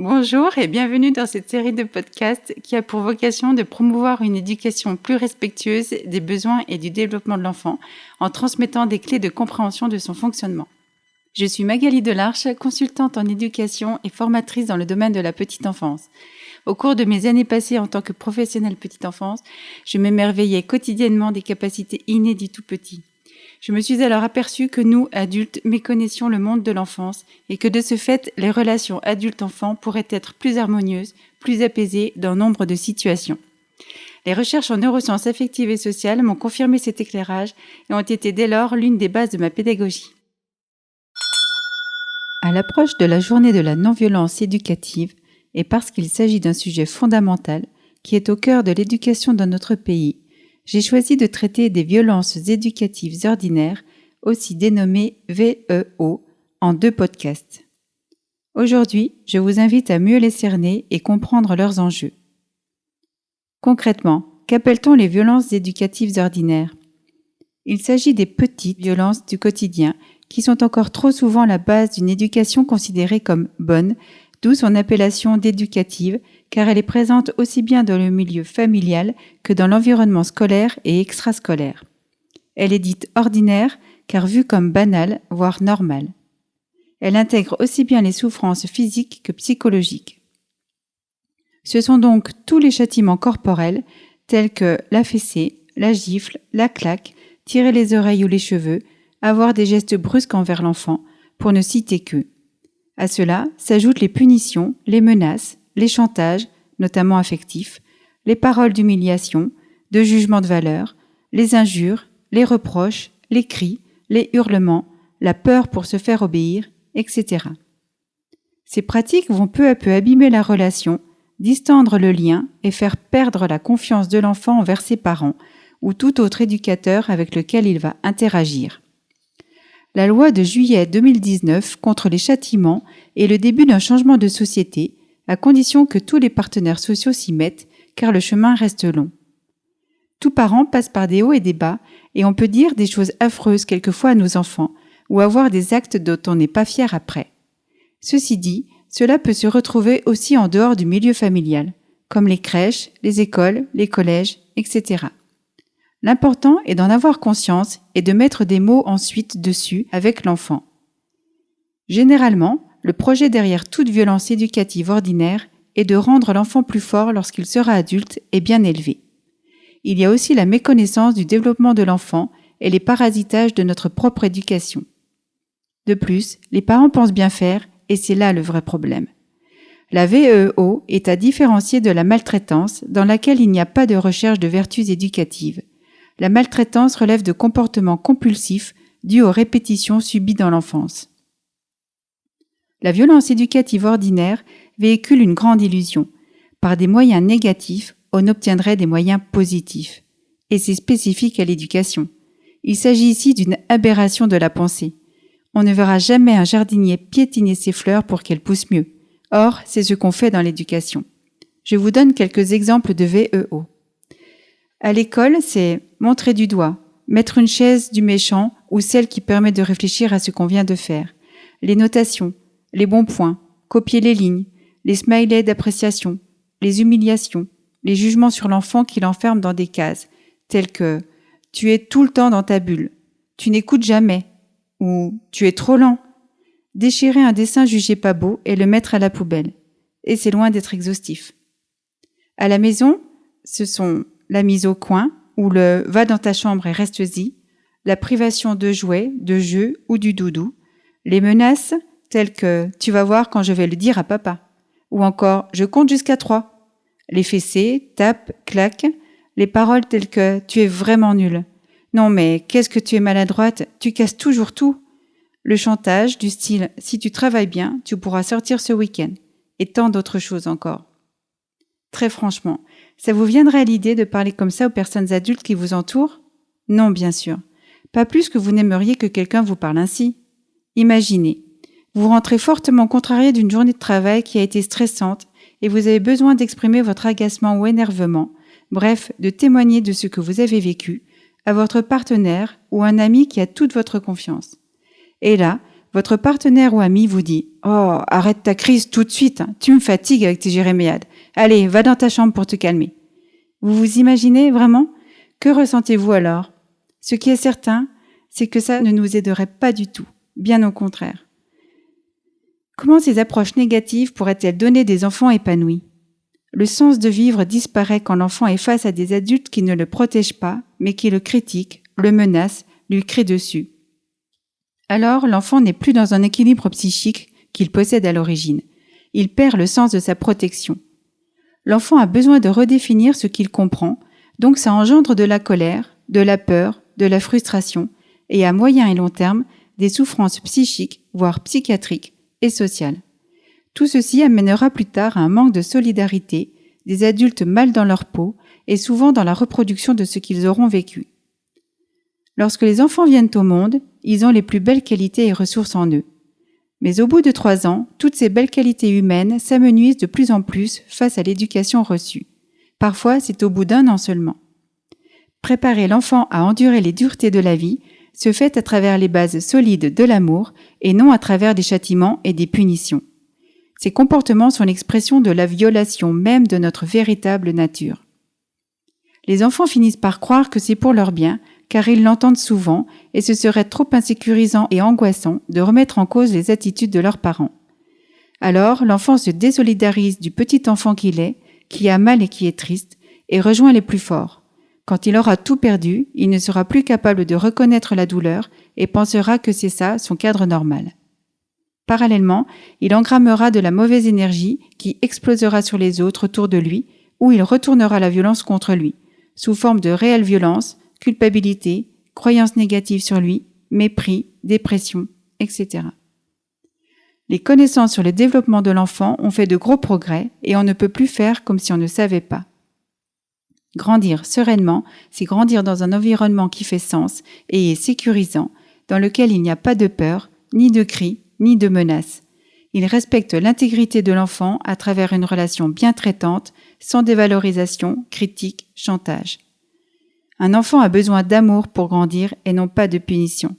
Bonjour et bienvenue dans cette série de podcasts qui a pour vocation de promouvoir une éducation plus respectueuse des besoins et du développement de l'enfant en transmettant des clés de compréhension de son fonctionnement. Je suis Magali Delarche, consultante en éducation et formatrice dans le domaine de la petite enfance. Au cours de mes années passées en tant que professionnelle petite enfance, je m'émerveillais quotidiennement des capacités innées du tout petit. Je me suis alors aperçue que nous, adultes, méconnaissions le monde de l'enfance et que de ce fait, les relations adulte-enfant pourraient être plus harmonieuses, plus apaisées dans nombre de situations. Les recherches en neurosciences affectives et sociales m'ont confirmé cet éclairage et ont été dès lors l'une des bases de ma pédagogie. À l'approche de la journée de la non-violence éducative, et parce qu'il s'agit d'un sujet fondamental qui est au cœur de l'éducation dans notre pays, j'ai choisi de traiter des violences éducatives ordinaires, aussi dénommées VEO, en 2 podcasts. Aujourd'hui, je vous invite à mieux les cerner et comprendre leurs enjeux. Concrètement, qu'appelle-t-on les violences éducatives ordinaires ? Il s'agit des petites violences du quotidien qui sont encore trop souvent la base d'une éducation considérée comme bonne, d'où son appellation d'éducative, car elle est présente aussi bien dans le milieu familial que dans l'environnement scolaire et extrascolaire. Elle est dite ordinaire, car vue comme banale, voire normale. Elle intègre aussi bien les souffrances physiques que psychologiques. Ce sont donc tous les châtiments corporels, tels que la fessée, la gifle, la claque, tirer les oreilles ou les cheveux, avoir des gestes brusques envers l'enfant, pour ne citer qu'eux. À cela s'ajoutent les punitions, les menaces, les chantages, notamment affectifs, les paroles d'humiliation, de jugement de valeur, les injures, les reproches, les cris, les hurlements, la peur pour se faire obéir, etc. Ces pratiques vont peu à peu abîmer la relation, distendre le lien et faire perdre la confiance de l'enfant envers ses parents ou tout autre éducateur avec lequel il va interagir. La loi de juillet 2019 contre les châtiments est le début d'un changement de société, à condition que tous les partenaires sociaux s'y mettent, car le chemin reste long. Tout parent passe par des hauts et des bas, et on peut dire des choses affreuses quelquefois à nos enfants, ou avoir des actes dont on n'est pas fier après. Ceci dit, cela peut se retrouver aussi en dehors du milieu familial, comme les crèches, les écoles, les collèges, etc. L'important est d'en avoir conscience et de mettre des mots ensuite dessus avec l'enfant. Généralement, le projet derrière toute violence éducative ordinaire est de rendre l'enfant plus fort lorsqu'il sera adulte et bien élevé. Il y a aussi la méconnaissance du développement de l'enfant et les parasitages de notre propre éducation. De plus, les parents pensent bien faire et c'est là le vrai problème. La VEO est à différencier de la maltraitance dans laquelle il n'y a pas de recherche de vertus éducatives. La maltraitance relève de comportements compulsifs dus aux répétitions subies dans l'enfance. La violence éducative ordinaire véhicule une grande illusion. Par des moyens négatifs, on obtiendrait des moyens positifs. Et c'est spécifique à l'éducation. Il s'agit ici d'une aberration de la pensée. On ne verra jamais un jardinier piétiner ses fleurs pour qu'elles poussent mieux. Or, c'est ce qu'on fait dans l'éducation. Je vous donne quelques exemples de VEO. À l'école, c'est montrer du doigt, mettre une chaise du méchant ou celle qui permet de réfléchir à ce qu'on vient de faire, les notations, les bons points, copier les lignes, les smileys d'appréciation, les humiliations, les jugements sur l'enfant qui l'enferme dans des cases, telles que « tu es tout le temps dans ta bulle »,« tu n'écoutes jamais » ou « tu es trop lent », déchirer un dessin jugé pas beau et le mettre à la poubelle. Et c'est loin d'être exhaustif. À la maison, ce sont la mise au coin ou le « va dans ta chambre et reste-y », la privation de jouets, de jeux ou du doudou, les menaces telles que « tu vas voir quand je vais le dire à papa » ou encore « je compte jusqu'à 3 », les fessées, tapes, claques, les paroles telles que « tu es vraiment nul »,« non mais qu'est-ce que tu es maladroite, tu casses toujours tout », le chantage du style « si tu travailles bien, tu pourras sortir ce week-end » et tant d'autres choses encore. Très franchement, ça vous viendrait à l'idée de parler comme ça aux personnes adultes qui vous entourent ? Non, bien sûr. Pas plus que vous n'aimeriez que quelqu'un vous parle ainsi. Imaginez, vous rentrez fortement contrarié d'une journée de travail qui a été stressante et vous avez besoin d'exprimer votre agacement ou énervement, bref, de témoigner de ce que vous avez vécu, à votre partenaire ou un ami qui a toute votre confiance. Et là, Votre partenaire ou ami vous dit « Oh, arrête ta crise tout de suite, tu me fatigues avec tes jérémiades. Allez, va dans ta chambre pour te calmer. » Vous vous imaginez vraiment ? Que ressentez-vous alors ? Ce qui est certain, c'est que ça ne nous aiderait pas du tout, bien au contraire. Comment ces approches négatives pourraient-elles donner des enfants épanouis ? Le sens de vivre disparaît quand l'enfant est face à des adultes qui ne le protègent pas, mais qui le critiquent, le menacent, lui crient dessus. Alors, l'enfant n'est plus dans un équilibre psychique qu'il possède à l'origine. Il perd le sens de sa protection. L'enfant a besoin de redéfinir ce qu'il comprend, donc ça engendre de la colère, de la peur, de la frustration, et à moyen et long terme, des souffrances psychiques, voire psychiatriques et sociales. Tout ceci amènera plus tard à un manque de solidarité, des adultes mal dans leur peau et souvent dans la reproduction de ce qu'ils auront vécu. Lorsque les enfants viennent au monde, ils ont les plus belles qualités et ressources en eux. Mais au bout de 3 ans, toutes ces belles qualités humaines s'amenuisent de plus en plus face à l'éducation reçue. Parfois, c'est au bout d'1 an seulement. Préparer l'enfant à endurer les duretés de la vie se fait à travers les bases solides de l'amour et non à travers des châtiments et des punitions. Ces comportements sont l'expression de la violation même de notre véritable nature. Les enfants finissent par croire que c'est pour leur bien, car ils l'entendent souvent et ce serait trop insécurisant et angoissant de remettre en cause les attitudes de leurs parents. Alors, l'enfant se désolidarise du petit enfant qu'il est, qui a mal et qui est triste, et rejoint les plus forts. Quand il aura tout perdu, il ne sera plus capable de reconnaître la douleur et pensera que c'est ça son cadre normal. Parallèlement, il engrammera de la mauvaise énergie qui explosera sur les autres autour de lui, ou il retournera la violence contre lui, sous forme de réelle violence, culpabilité, croyances négatives sur lui, mépris, dépression, etc. Les connaissances sur le développement de l'enfant ont fait de gros progrès et on ne peut plus faire comme si on ne savait pas. Grandir sereinement, c'est grandir dans un environnement qui fait sens et est sécurisant, dans lequel il n'y a pas de peur, ni de cris, ni de menaces. Il respecte l'intégrité de l'enfant à travers une relation bien traitante, sans dévalorisation, critique, chantage. Un enfant a besoin d'amour pour grandir et non pas de punition.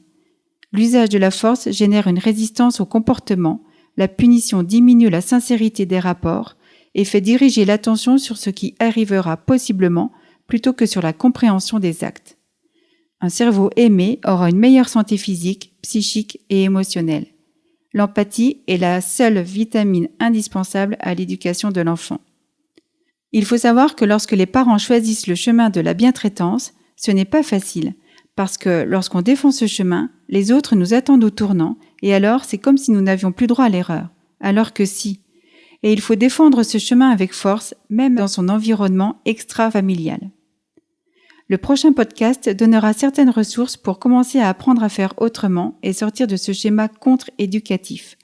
L'usage de la force génère une résistance au comportement, la punition diminue la sincérité des rapports et fait diriger l'attention sur ce qui arrivera possiblement plutôt que sur la compréhension des actes. Un cerveau aimé aura une meilleure santé physique, psychique et émotionnelle. L'empathie est la seule vitamine indispensable à l'éducation de l'enfant. Il faut savoir que lorsque les parents choisissent le chemin de la bientraitance, ce n'est pas facile, parce que lorsqu'on défend ce chemin, les autres nous attendent au tournant, et alors c'est comme si nous n'avions plus droit à l'erreur, alors que si. Et il faut défendre ce chemin avec force, même dans son environnement extra-familial. Le prochain podcast donnera certaines ressources pour commencer à apprendre à faire autrement et sortir de ce schéma contre-éducatif.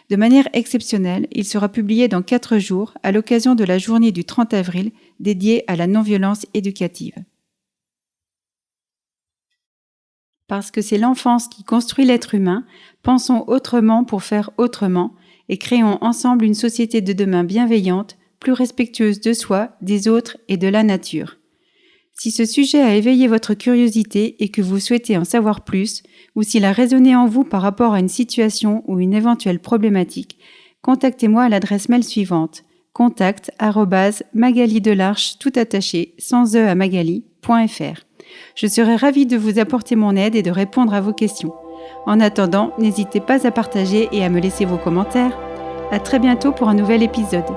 De manière exceptionnelle, il sera publié dans 4 jours à l'occasion de la journée du 30 avril dédiée à la non-violence éducative. Parce que c'est l'enfance qui construit l'être humain, pensons autrement pour faire autrement et créons ensemble une société de demain bienveillante, plus respectueuse de soi, des autres et de la nature. Si ce sujet a éveillé votre curiosité et que vous souhaitez en savoir plus, ou s'il a résonné en vous par rapport à une situation ou une éventuelle problématique, contactez-moi à l'adresse mail suivante, contact@magalidelarche tout attaché sans e à magali.fr. Je serai ravie de vous apporter mon aide et de répondre à vos questions. En attendant, n'hésitez pas à partager et à me laisser vos commentaires. À très bientôt pour un nouvel épisode.